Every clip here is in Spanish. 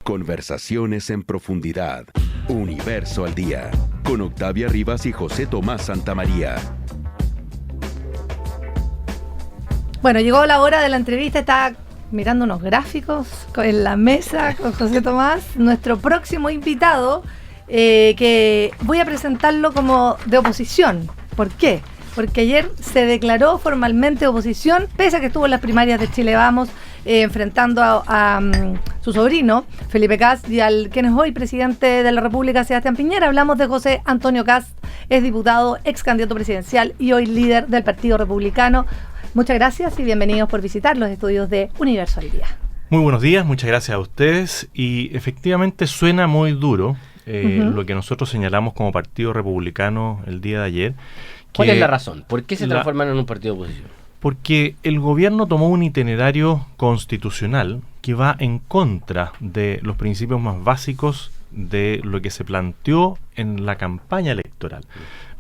Conversaciones en profundidad. Universo al Día. Con Octavia Rivas y José Tomás Santamaría. Bueno, llegó la hora de la entrevista. Está mirando unos gráficos en la mesa con José Tomás. Nuestro próximo invitado, que voy a presentarlo como de oposición. ¿Por qué? Porque ayer se declaró formalmente oposición, pese a que estuvo en las primarias de Chile Vamos, enfrentando a su sobrino, Felipe Kast, y al quien es hoy presidente de la República, Sebastián Piñera. Hablamos de José Antonio Kast, es diputado, ex candidato presidencial y hoy líder del Partido Republicano. Muchas gracias y bienvenidos por visitar los estudios de Universo al Día. Muy buenos días, muchas gracias a ustedes. Y efectivamente suena muy duro lo que nosotros señalamos como Partido Republicano el día de ayer. ¿Cuál es la razón? ¿Por qué se transforman en un partido de oposición? Porque el gobierno tomó un itinerario constitucional que va en contra de los principios más básicos de lo que se planteó en la campaña electoral.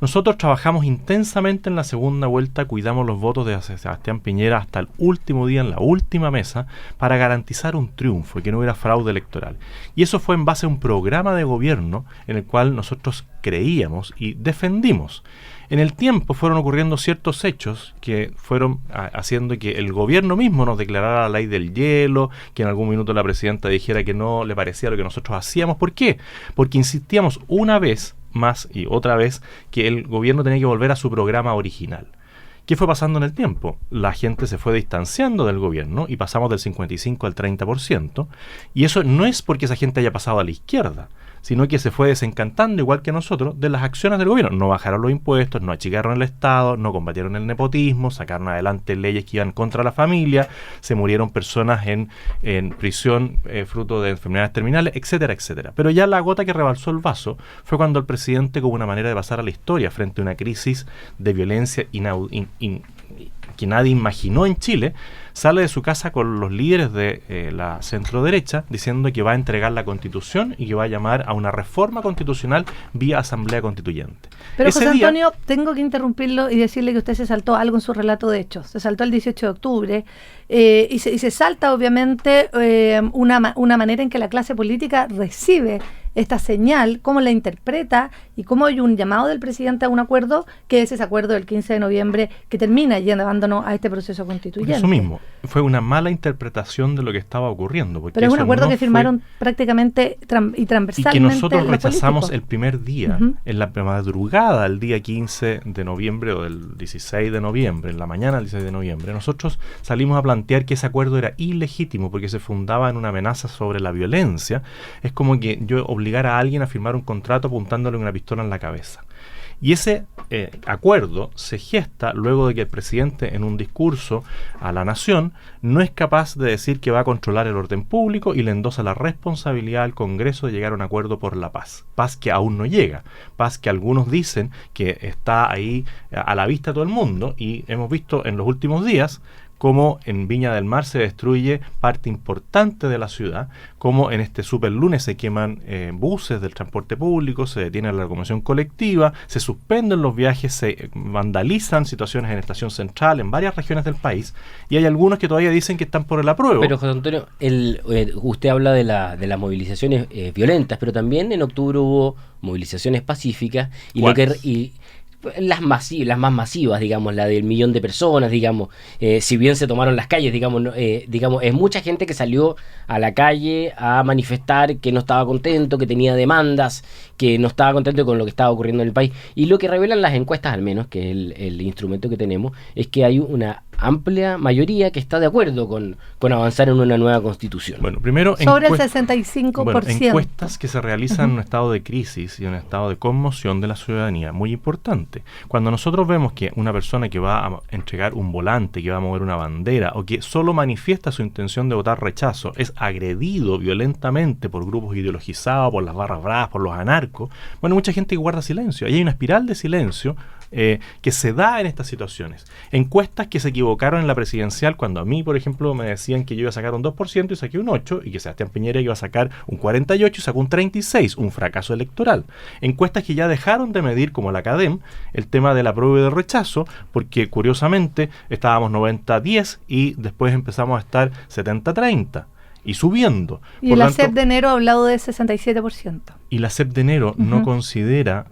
Nosotros trabajamos intensamente en la segunda vuelta, cuidamos los votos de Sebastián Piñera hasta el último día, en la última mesa, para garantizar un triunfo y que no hubiera fraude electoral. Y eso fue en base a un programa de gobierno en el cual nosotros creíamos y defendimos. En el tiempo fueron ocurriendo ciertos hechos que fueron haciendo que el gobierno mismo nos declarara la ley del hielo, que en algún minuto la presidenta dijera que no le parecía lo que nosotros hacíamos. ¿Por qué? Porque insistíamos una vez más y otra vez que el gobierno tenía que volver a su programa original. ¿Qué fue pasando en el tiempo? La gente se fue distanciando del gobierno y pasamos del 55 al 30%, y eso no es porque esa gente haya pasado a la izquierda, sino que se fue desencantando, igual que nosotros, de las acciones del gobierno. No bajaron los impuestos, no achicaron el Estado, no combatieron el nepotismo, sacaron adelante leyes que iban contra la familia, se murieron personas en prisión fruto de enfermedades terminales, etcétera, etcétera. Pero ya la gota que rebalsó el vaso fue cuando el presidente, como una manera de pasar a la historia frente a una crisis de violencia que nadie imaginó en Chile, sale de su casa con los líderes de la centroderecha diciendo que va a entregar la Constitución y que va a llamar a una reforma constitucional vía Asamblea Constituyente. Pero José Antonio, tengo que interrumpirlo y decirle que usted se saltó algo en su relato de hechos. Se saltó el 18 de octubre y se salta obviamente una manera en que la clase política recibe esta señal, cómo la interpreta y cómo hay un llamado del presidente a un acuerdo, que es ese acuerdo del 15 de noviembre que termina llevándonos a este proceso constituyente. Por eso mismo, fue una mala interpretación de lo que estaba ocurriendo. Pero es un acuerdo que firmaron prácticamente y transversalmente. Y que nosotros rechazamos el primer día, en la madrugada, el día 15 de noviembre o del 16 de noviembre, en la mañana del 16 de noviembre, nosotros salimos a plantear que ese acuerdo era ilegítimo porque se fundaba en una amenaza sobre la violencia. Es como que yo obligar a alguien a firmar un contrato apuntándole una pistola en la cabeza. Y ese acuerdo se gesta luego de que el presidente, en un discurso a la nación, no es capaz de decir que va a controlar el orden público y le endosa la responsabilidad al Congreso de llegar a un acuerdo por la paz. Paz que aún no llega, paz que algunos dicen que está ahí a la vista de todo el mundo, y hemos visto en los últimos días cómo en Viña del Mar se destruye parte importante de la ciudad, cómo en este superlunes se queman buses del transporte público, se detiene la locomoción colectiva, se suspenden los viajes, se vandalizan situaciones en Estación Central, en varias regiones del país, y hay algunos que todavía dicen que están por el apruebo. Pero José Antonio, usted habla de las movilizaciones violentas, pero también en octubre hubo movilizaciones pacíficas y las más masivas, digamos, la del 1.000.000 de personas, digamos, si bien se tomaron las calles, digamos, es mucha gente que salió a la calle a manifestar que no estaba contento, que tenía demandas, que no estaba contento con lo que estaba ocurriendo en el país. Y lo que revelan las encuestas, al menos, que es el instrumento que tenemos, es que hay una amplia mayoría que está de acuerdo con avanzar en una nueva constitución. Bueno, primero sobre el 65%. Bueno, encuestas que se realizan en un estado de crisis y en un estado de conmoción de la ciudadanía, muy importante. Cuando nosotros vemos que una persona que va a entregar un volante, que va a mover una bandera o que solo manifiesta su intención de votar rechazo, es agredido violentamente por grupos ideologizados, por las barras bravas, por los anarcos, bueno, mucha gente que guarda silencio. Ahí hay una espiral de silencio que se da en estas situaciones. Encuestas que se equivocaron en la presidencial, cuando a mí, por ejemplo, me decían que yo iba a sacar un 2% y saqué un 8%, y que Sebastián Piñera iba a sacar un 48% y sacó un 36%, un fracaso electoral. Encuestas que ya dejaron de medir, como la CADEM, el tema del apruebo y del rechazo, porque curiosamente estábamos 90-10 y después empezamos a estar 70-30. y subiendo. Y Por la tanto, CEP de enero ha hablado de 67%. y la CEP de enero no considera,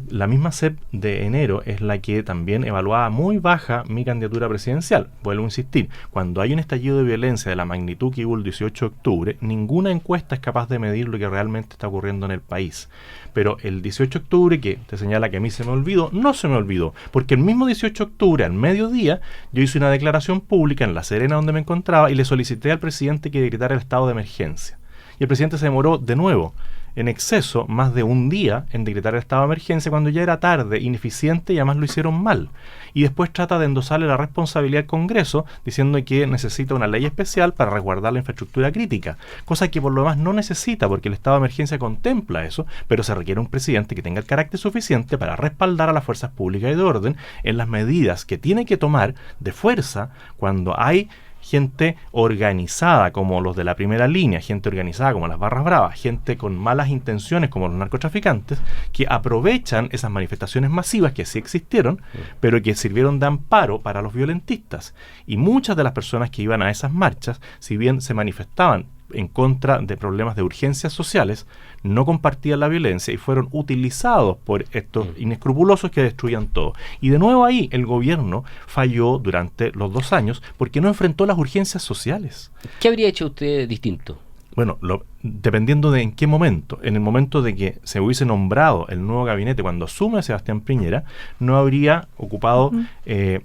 la misma CEP de enero es la que también evaluaba muy baja mi candidatura presidencial. Vuelvo a insistir, cuando hay un estallido de violencia de la magnitud que hubo el 18 de octubre, ninguna encuesta es capaz de medir lo que realmente está ocurriendo en el país. Pero el 18 de octubre, que te señala que a mí se me olvidó, no se me olvidó, porque el mismo 18 de octubre, al mediodía, yo hice una declaración pública en La Serena, donde me encontraba, y le solicité al presidente que decretara el estado de emergencia. Y el presidente se demoró de nuevo en exceso más de un día en decretar el estado de emergencia cuando ya era tarde, ineficiente y además lo hicieron mal. Y después trata de endosarle la responsabilidad al Congreso diciendo que necesita una ley especial para resguardar la infraestructura crítica, cosa que por lo demás no necesita porque el estado de emergencia contempla eso, pero se requiere un presidente que tenga el carácter suficiente para respaldar a las fuerzas públicas y de orden en las medidas que tiene que tomar de fuerza cuando hay gente organizada como los de la primera línea, gente organizada como las barras bravas, gente con malas intenciones como los narcotraficantes, que aprovechan esas manifestaciones masivas que sí existieron, pero que sirvieron de amparo para los violentistas. Y muchas de las personas que iban a esas marchas, si bien se manifestaban en contra de problemas de urgencias sociales, no compartían la violencia y fueron utilizados por estos inescrupulosos que destruían todo. Y de nuevo ahí el gobierno falló durante los 2 años porque no enfrentó las urgencias sociales. ¿Qué habría hecho usted distinto? Bueno, dependiendo de en qué momento. En el momento de que se hubiese nombrado el nuevo gabinete cuando asume Sebastián Piñera, no habría ocupado en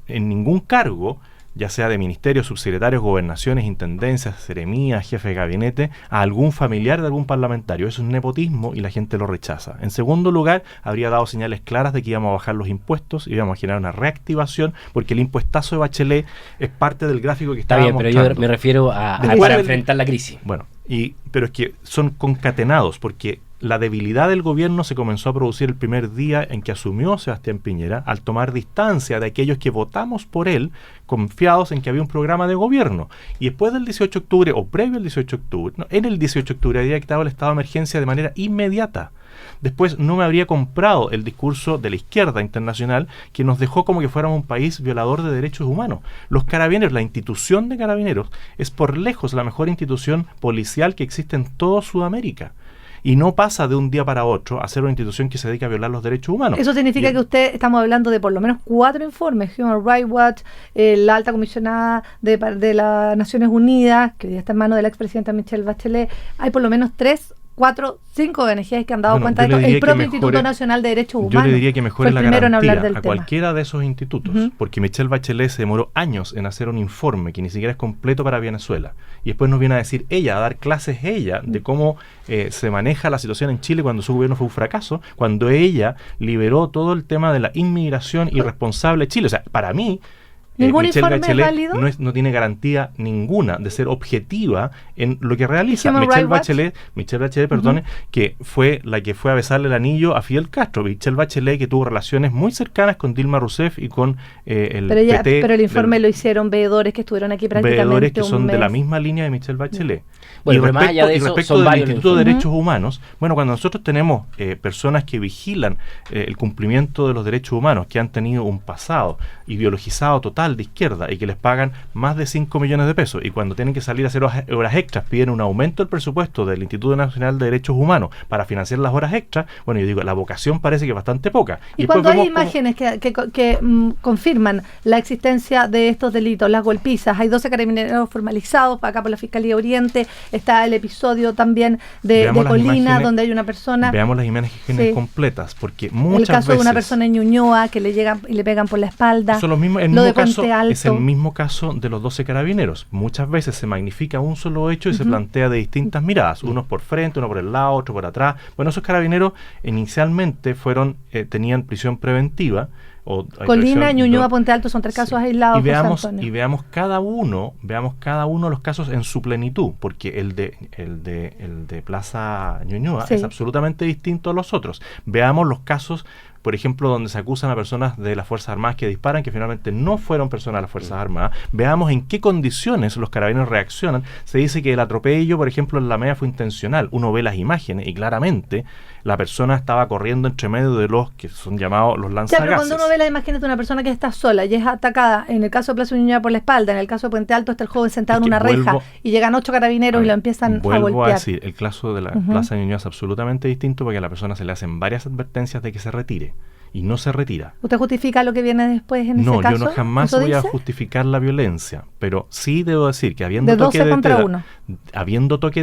ningún cargo, ya sea de ministerios, subsecretarios, gobernaciones, intendencias, seremías, jefe de gabinete, a algún familiar de algún parlamentario. Eso es nepotismo y la gente lo rechaza. En segundo lugar, habría dado señales claras de que íbamos a bajar los impuestos, íbamos a generar una reactivación, porque el impuestazo de Bachelet es parte del gráfico que estaba mostrando. Pero yo me refiero a para enfrentar la crisis. Bueno, pero es que son concatenados, porque la debilidad del gobierno se comenzó a producir el primer día en que asumió Sebastián Piñera, al tomar distancia de aquellos que votamos por él, confiados en que había un programa de gobierno. Y después del 18 de octubre, o previo al 18 de octubre, en el 18 de octubre había dictado el estado de emergencia de manera inmediata. Después no me habría comprado el discurso de la izquierda internacional que nos dejó como que fuéramos un país violador de derechos humanos. Los carabineros, la institución de carabineros, es por lejos la mejor institución policial que existe en toda Sudamérica. Y no pasa de un día para otro a ser una institución que se dedica a violar los derechos humanos. Eso significa que estamos hablando de por lo menos 4 informes, Human Rights Watch, la alta comisionada de las Naciones Unidas, que ya está en manos de la expresidenta Michelle Bachelet. Hay por lo menos 3, 4, 5 ONGs que han dado cuenta de esto. El propio Instituto Nacional de Derechos Humanos. Yo le diría que mejore la garantía a tema. Cualquiera de esos institutos, porque Michelle Bachelet se demoró años en hacer un informe que ni siquiera es completo para Venezuela. Y después nos viene a decir ella, a dar clases ella, de cómo se maneja la situación en Chile cuando su gobierno fue un fracaso, cuando ella liberó todo el tema de la inmigración irresponsable de Chile. O sea, para mí, Michelle Bachelet no tiene garantía ninguna de ser objetiva en lo que realiza. Michelle Bachelet, que fue la que fue a besarle el anillo a Fidel Castro. Michelle Bachelet, que tuvo relaciones muy cercanas con Dilma Rousseff y con el PT. Pero el informe lo hicieron veedores que estuvieron aquí prácticamente veedores que son de la misma línea de Michelle Bachelet. Bueno, pero más allá de eso, respecto del Instituto de Derechos Humanos, bueno, cuando nosotros tenemos personas que vigilan el cumplimiento de los derechos humanos, que han tenido un pasado ideologizado total de izquierda y que les pagan más de 5 millones de pesos, y cuando tienen que salir a hacer horas extras piden un aumento del presupuesto del Instituto Nacional de Derechos Humanos para financiar las horas extras, bueno, yo digo, la vocación parece que es bastante poca. Y cuando hay imágenes que confirman la existencia de estos delitos, las golpizas, hay 12 carabineros formalizados acá por la Fiscalía Oriente, está el episodio también de Colina, donde hay una persona. Veamos las imágenes completas, porque muchas veces... El caso de una persona en Ñuñoa que le llegan y le pegan por la espalda. Son los mismos, es el mismo caso de los 12 carabineros. Muchas veces se magnifica un solo hecho y se plantea de distintas miradas, unos por frente, uno por el lado, otro por atrás. Bueno, esos carabineros inicialmente tenían prisión preventiva. Colina, Ñuñoa, Puente Alto son 3 casos aislados. Y veamos cada uno de los casos en su plenitud, porque el de Plaza Ñuñoa es absolutamente distinto a los otros. Veamos los casos, por ejemplo, donde se acusan a personas de las Fuerzas Armadas que disparan, que finalmente no fueron personas de las Fuerzas Armadas, veamos en qué condiciones los carabineros reaccionan. Se dice que el atropello, por ejemplo, en la media fue intencional. Uno ve las imágenes y claramente la persona estaba corriendo entre medio de los que son llamados los lanzagases. Pero cuando uno ve las imágenes de una persona que está sola y es atacada, en el caso de Plaza Ñuñoa por la espalda, en el caso de Puente Alto está el joven sentado en una reja y llegan 8 carabineros y lo empiezan a golpear. Vuelvo a decir, el caso de la Plaza Ñuñoa es absolutamente distinto porque a la persona se le hacen varias advertencias de que se retire. Y no se retira. ¿Usted justifica lo que viene después en ese caso? No, yo no jamás voy a justificar la violencia, pero sí debo decir que habiendo toque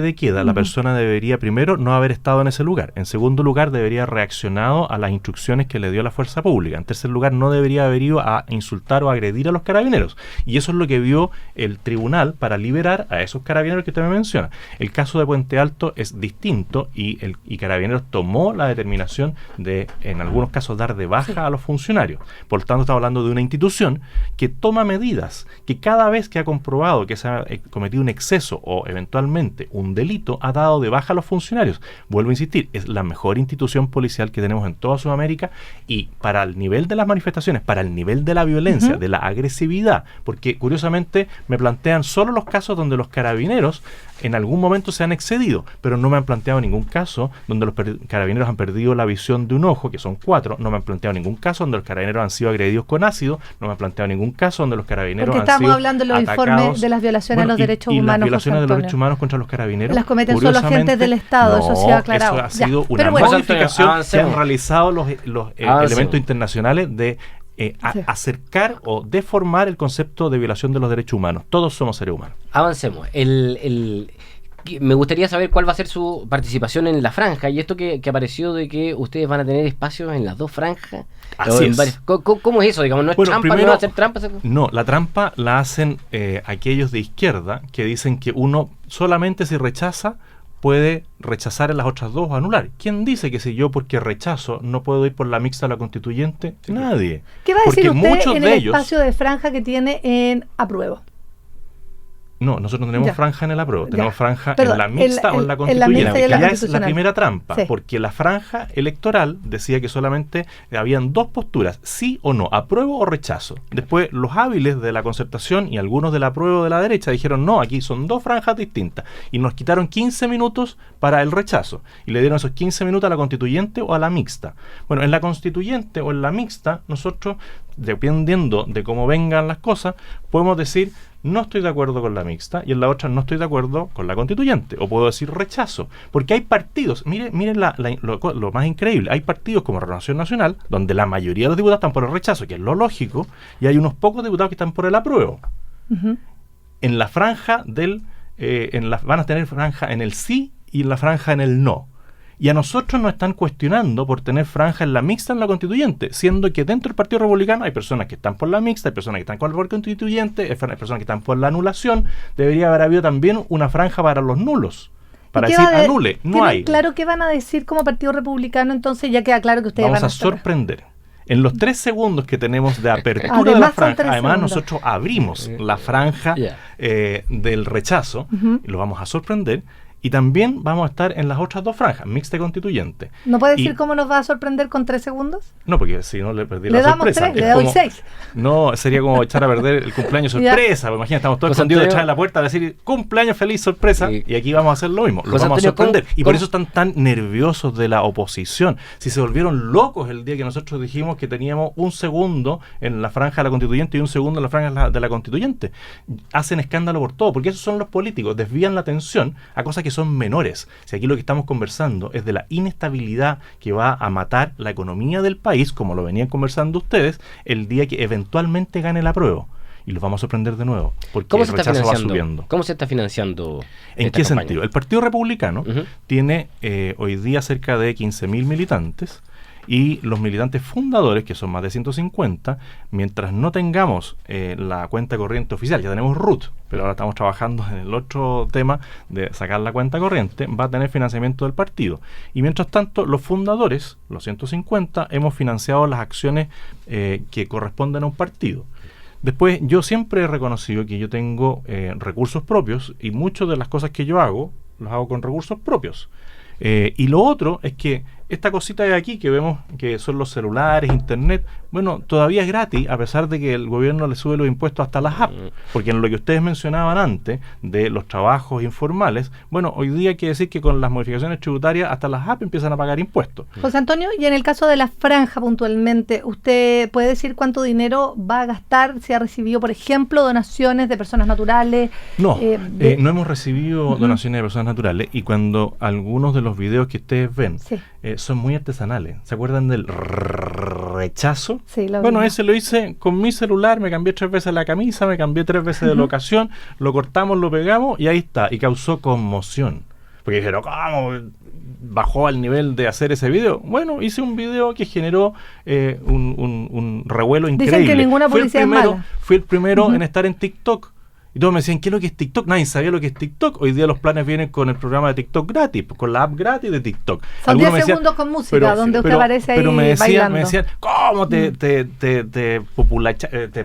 de queda, la persona debería primero no haber estado en ese lugar. En segundo lugar, debería haber reaccionado a las instrucciones que le dio la fuerza pública. En tercer lugar, no debería haber ido a insultar o agredir a los carabineros. Y eso es lo que vio el tribunal para liberar a esos carabineros que usted me menciona. El caso de Puente Alto es distinto y Carabineros tomó la determinación de, en algunos casos, dar de baja a los funcionarios. Por lo tanto, estamos hablando de una institución que toma medidas, que cada vez que ha comprobado que se ha cometido un exceso o eventualmente un delito, ha dado de baja a los funcionarios. Vuelvo a insistir, es la mejor institución policial que tenemos en toda Sudamérica y para el nivel de las manifestaciones, para el nivel de la violencia, de la agresividad, porque curiosamente me plantean solo los casos donde los carabineros en algún momento se han excedido, pero no me han planteado ningún caso donde los carabineros han perdido la visión de un ojo, que son 4, no me han planteado ningún caso donde los carabineros han sido agredidos con ácido, no me han planteado ningún caso donde los carabineros han sido atacados. Porque estamos hablando de los informes de las violaciones a los derechos humanos. Y las violaciones de los derechos humanos contra los carabineros las cometen solo agentes del Estado, eso se ha aclarado. Eso ha sido una modificación que han realizado los elementos internacionales de acercar o deformar el concepto de violación de los derechos humanos. Todos somos seres humanos. Avancemos. Me gustaría saber cuál va a ser su participación en la franja y esto que apareció de que ustedes van a tener espacios en las 2 franjas. Así es. ¿Cómo es eso? Digamos, ¿no es trampa? Primero, ¿No va a hacer trampa? No, la trampa la hacen aquellos de izquierda que dicen que uno solamente si rechaza puede rechazar en las otras 2 o anular. ¿Quién dice que si yo porque rechazo no puedo ir por la mixta o la constituyente? Nadie. ¿Qué va a decir usted en el espacio de franja que tiene en apruebo? No, nosotros no tenemos franja en el apruebo, tenemos franja en la mixta o en la constituyente, que ya es la primera trampa, porque la franja electoral decía que solamente habían 2 posturas, sí o no, apruebo o rechazo. Después los hábiles de la concertación y algunos del apruebo de la derecha dijeron no, aquí son 2 franjas distintas, y nos quitaron 15 minutos para el rechazo, y le dieron esos 15 minutos a la constituyente o a la mixta. Bueno, en la constituyente o en la mixta, nosotros, dependiendo de cómo vengan las cosas, podemos decir no estoy de acuerdo con la mixta y en la otra no estoy de acuerdo con la constituyente, o puedo decir rechazo, porque hay partidos, miren lo más increíble, hay partidos como Renovación Nacional donde la mayoría de los diputados están por el rechazo, que es lo lógico, y hay unos pocos diputados que están por el apruebo. En la franja van a tener franja en el sí y en la franja en el no. Y a nosotros nos están cuestionando por tener franja en la mixta en la constituyente, siendo que dentro del Partido Republicano hay personas que están por la mixta, hay personas que están por la constituyente, hay personas que están por la anulación. Debería haber habido también una franja para los nulos, para decir anule, no hay. Claro, ¿qué van a decir como Partido Republicano? Entonces ya queda claro que ustedes vamos a sorprender. En los 3 segundos que tenemos de apertura de la franja, además nosotros abrimos la franja del rechazo, y lo vamos a sorprender. Y también vamos a estar en las otras 2 franjas, mixta y constituyente. ¿No puede decir cómo nos va a sorprender con 3 segundos? No, porque si no le perdí la sorpresa. Le doy 6. No, sería como echar a perder el cumpleaños sorpresa. Imagina, estamos todos escondidos detrás de la puerta a decir cumpleaños feliz sorpresa. Y aquí vamos a hacer lo mismo. Los vamos a sorprender. Y por eso están tan nerviosos de la oposición. Si se volvieron locos el día que nosotros dijimos que teníamos 1 segundo en la franja de la constituyente y 1 segundo en la franja de la constituyente. Hacen escándalo por todo, porque esos son los políticos. Desvían la atención a cosas que son menores. Si aquí lo que estamos conversando es de la inestabilidad que va a matar la economía del país, como lo venían conversando ustedes, el día que eventualmente gane el apruebo. Y los vamos a sorprender de nuevo, porque el rechazo va subiendo. ¿Cómo se está financiando? ¿En qué sentido? El Partido Republicano tiene hoy día cerca de 15.000 militantes, y los militantes fundadores, que son más de 150, mientras no tengamos la cuenta corriente oficial, ya tenemos RUT, pero ahora estamos trabajando en el otro tema de sacar la cuenta corriente, va a tener financiamiento del partido. Y mientras tanto, los fundadores, los 150, hemos financiado las acciones que corresponden a un partido. Después, yo siempre he reconocido que yo tengo recursos propios, y muchas de las cosas que yo hago, las hago con recursos propios. Y lo otro es que esta cosita de aquí que vemos que son los celulares, internet, bueno, todavía es gratis a pesar de que el gobierno le sube los impuestos hasta las apps, porque en lo que ustedes mencionaban antes de los trabajos informales, bueno, hoy día hay que decir que con las modificaciones tributarias hasta las apps empiezan a pagar impuestos. José Antonio, y en el caso de la franja puntualmente, ¿usted puede decir cuánto dinero va a gastar si ha recibido, por ejemplo, donaciones de personas naturales? No, no hemos recibido donaciones de personas naturales, y cuando algunos de los videos que ustedes ven son muy artesanales. ¿Se acuerdan del rechazo? Sí, bueno, ese lo hice con mi celular, me cambié 3 veces la camisa, me cambié 3 veces de locación, lo cortamos, lo pegamos y ahí está, y causó conmoción. Porque dijeron, ¿cómo bajó al nivel de hacer ese video? Bueno, hice un video que generó un revuelo increíble. Dicen que ninguna publicidad es mala. Fui el primero en estar en TikTok. Y todos me decían, ¿qué es lo que es TikTok? Nadie sabía lo que es TikTok. Hoy día los planes vienen con el programa de TikTok gratis, con la app gratis de TikTok. Son 10 segundos con música, donde usted aparece ahí bailando. Me decían, ¿cómo te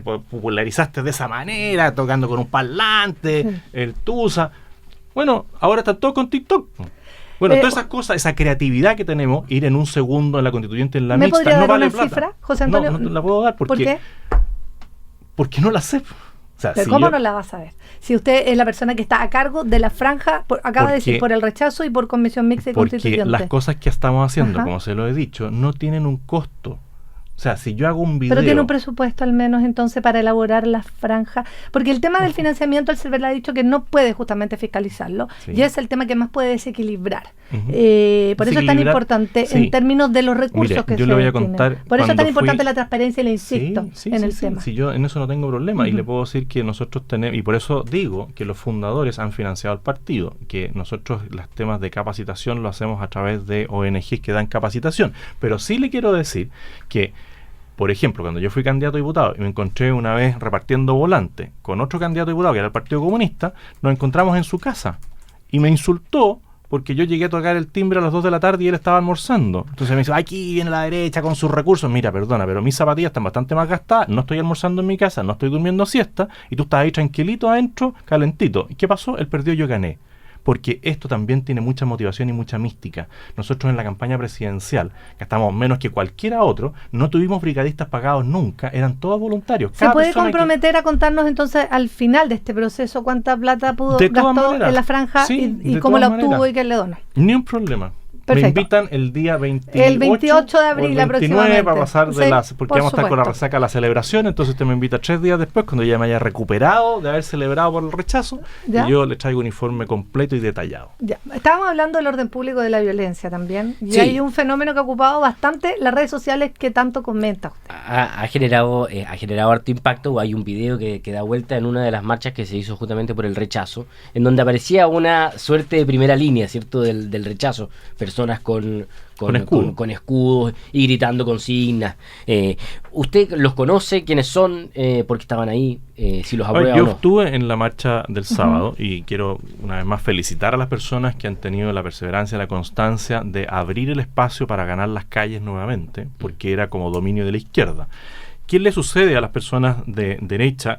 popularizaste de esa manera, tocando con un parlante, el tusa? Bueno, ahora están todos con TikTok. Bueno, todas esas cosas, esa creatividad que tenemos, ir en un segundo en la constituyente, en la ¿Me mixta, podría no dar vale una plata. cifra, José Antonio? No la puedo dar porque, ¿Por qué? Porque no la sé. O sea, Pero si ¿cómo no la vas a ver? Si usted es la persona que está a cargo de la franja, acaba de decir, por el rechazo y por comisión mixta y constituyente. Porque las cosas que estamos haciendo, como se lo he dicho, no tienen un costo. O sea, si yo hago un video... Pero tiene un presupuesto al menos entonces para elaborar la franja. Porque el tema del financiamiento, el CERVEL ha dicho que no puede justamente fiscalizarlo. Y es el tema que más puede desequilibrar. Por eso es tan importante en términos de los recursos que yo se le voy a tienen. contar. Por eso es tan importante la transparencia y le insisto en el tema. Sí, yo en eso no tengo problema. Y le puedo decir que nosotros tenemos... Y por eso digo que los fundadores han financiado el partido. Que nosotros los temas de capacitación lo hacemos a través de ONGs que dan capacitación. Pero sí le quiero decir que... Por ejemplo, cuando yo fui candidato a diputado y me encontré una vez repartiendo volante con otro candidato a diputado que era el Partido Comunista, nos encontramos en su casa y me insultó porque yo llegué a tocar el timbre a las 2 de la tarde y él estaba almorzando. Entonces me dice, aquí viene la derecha con sus recursos. Mira, perdona, pero mis zapatillas están bastante más gastadas, no estoy almorzando en mi casa, no estoy durmiendo siesta y tú estás ahí tranquilito adentro, calentito. ¿Y qué pasó? Él perdió, yo gané. Porque esto también tiene mucha motivación y mucha mística. Nosotros en la campaña presidencial, que estamos menos que cualquiera otro, no tuvimos brigadistas pagados nunca, eran todos voluntarios. ¿Se puede comprometer a contarnos entonces al final de este proceso cuánta plata gastó en la franja y cómo la obtuvo y quién le donó? Ni un problema. Perfecto. Me invitan el día 28, el 28 de abril o el 29 para pasar de sí, porque vamos a estar con la resaca de la celebración, entonces usted me invita 3 días después, cuando ya me haya recuperado de haber celebrado por el rechazo, y yo le traigo un informe completo y detallado. Ya. Estábamos hablando del orden público de la violencia también, y hay un fenómeno que ha ocupado bastante las redes sociales que tanto comenta usted. Ha generado harto impacto. Hay un video que da vuelta en una de las marchas que se hizo justamente por el rechazo, en donde aparecía una suerte de primera línea, ¿cierto?, del rechazo, personas con escudos y gritando consignas. ¿Usted los conoce? ¿Quiénes son? ¿Por qué estaban ahí? ¿Si los aprueba yo o no? Estuve en la marcha del sábado y quiero una vez más felicitar a las personas que han tenido la perseverancia, la constancia de abrir el espacio para ganar las calles nuevamente, porque era como dominio de la izquierda. ¿Qué le sucede a las personas de derecha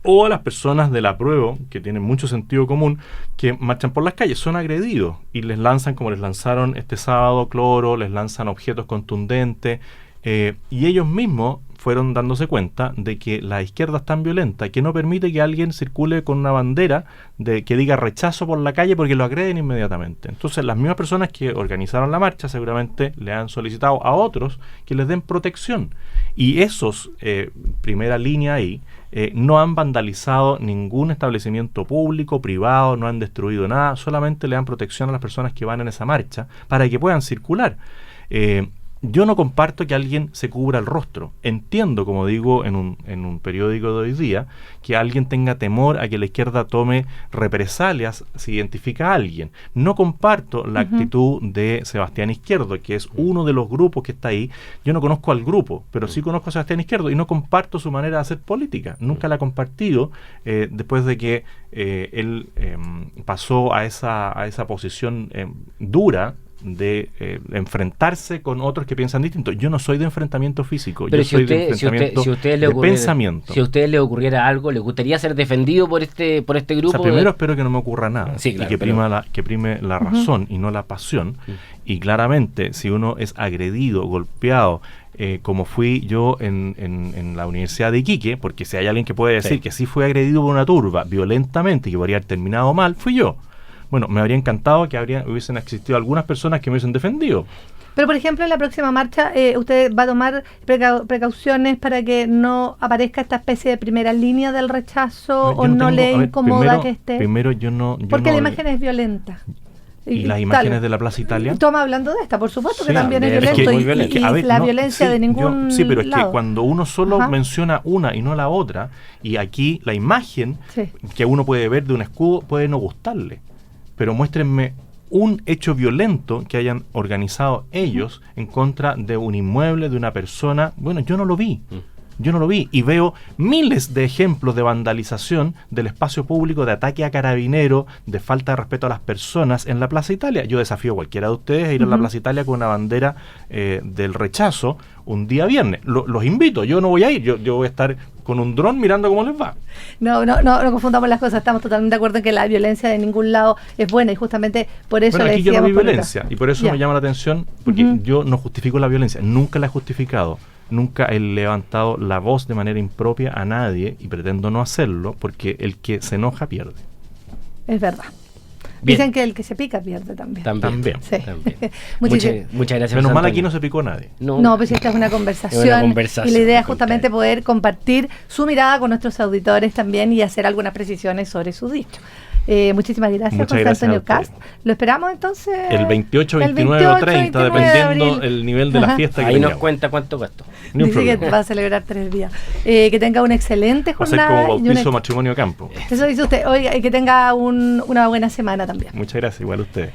o a las personas del apruebo, que tienen mucho sentido común, que marchan por las calles? Son agredidos y les lanzan, como les lanzaron este sábado, cloro, les lanzan objetos contundentes, y ellos mismos fueron dándose cuenta de que la izquierda es tan violenta que no permite que alguien circule con una bandera que diga rechazo por la calle, porque lo agreden inmediatamente. Entonces las mismas personas que organizaron la marcha seguramente le han solicitado a otros que les den protección, y esos, primera línea ahí, no han vandalizado ningún establecimiento público, privado, no han destruido nada, solamente le dan protección a las personas que van en esa marcha para que puedan circular. Yo no comparto que alguien se cubra el rostro. Entiendo, como digo en un periódico de hoy día, que alguien tenga temor a que la izquierda tome represalias si identifica a alguien. No comparto la actitud de Sebastián Izquierdo, que es uno de los grupos que está ahí. Yo no conozco al grupo, pero sí conozco a Sebastián Izquierdo y no comparto su manera de hacer política. Nunca la he compartido después de que él pasó a esa posición dura de enfrentarse con otros que piensan distinto. Yo no soy de enfrentamiento físico, pero yo soy de enfrentamiento de pensamiento. Si a usted le ocurriera algo, ¿le gustaría ser defendido por este grupo? O sea, primero espero que no me ocurra nada, sí, claro, y que prime la razón y no la pasión. Y claramente, si uno es agredido, golpeado, como fui yo en la Universidad de Iquique, porque si hay alguien que puede decir que sí fue agredido por una turba violentamente y que podría haber terminado mal, fui yo. Bueno, me habría encantado que hubiesen existido algunas personas que me hubiesen defendido. Pero, por ejemplo, en la próxima marcha, ¿usted va a tomar precauciones para que no aparezca esta especie de primera línea del rechazo o no le incomoda que esté? Primero, yo porque no, la imagen es violenta. ¿Y las imágenes de la Plaza Italia? Estamos hablando de esta, por supuesto, Sí, que también es violento. Y la violencia de ningún Sí, pero es lado. que cuando uno solo menciona una y no la otra, y aquí la imagen que uno puede ver de un escudo puede no gustarle, pero muéstrenme un hecho violento que hayan organizado ellos en contra de un inmueble, de una persona. Bueno, yo no lo vi. Yo no lo vi y veo miles de ejemplos de vandalización del espacio público, de ataque a carabineros, de falta de respeto a las personas en la Plaza Italia. Yo desafío a cualquiera de ustedes a ir a la Plaza Italia con una bandera del rechazo un día viernes. Los invito, yo no voy a ir, yo voy a estar con un dron mirando cómo les va. No confundamos las cosas, estamos totalmente de acuerdo en que la violencia de ningún lado es buena y justamente por eso bueno, le aquí yo no vi decíamos violencia y por eso me llama la atención, porque yo no justifico la violencia, nunca la he justificado. Nunca he levantado la voz de manera impropia a nadie y pretendo no hacerlo porque el que se enoja pierde. Es verdad. Bien. Dicen que el que se pica pierde también. También. Sí. Muchas gracias. Menos mal aquí no se picó nadie. No, pues esta es una conversación. Y la idea es justamente poder compartir su mirada con nuestros auditores también y hacer algunas precisiones sobre su dicho. Muchísimas gracias, José Antonio Cast. ¿Lo esperamos entonces? El 28, 29 o 30, dependiendo el nivel de la fiesta que ahí tengamos. nos cuenta cuánto gastó. Dice que va a celebrar 3 días. Que tenga una excelente jornada. Va a ser como bautizo, matrimonio, campo. Eso dice usted. Oiga, y que tenga una buena semana también. Muchas gracias, igual a ustedes.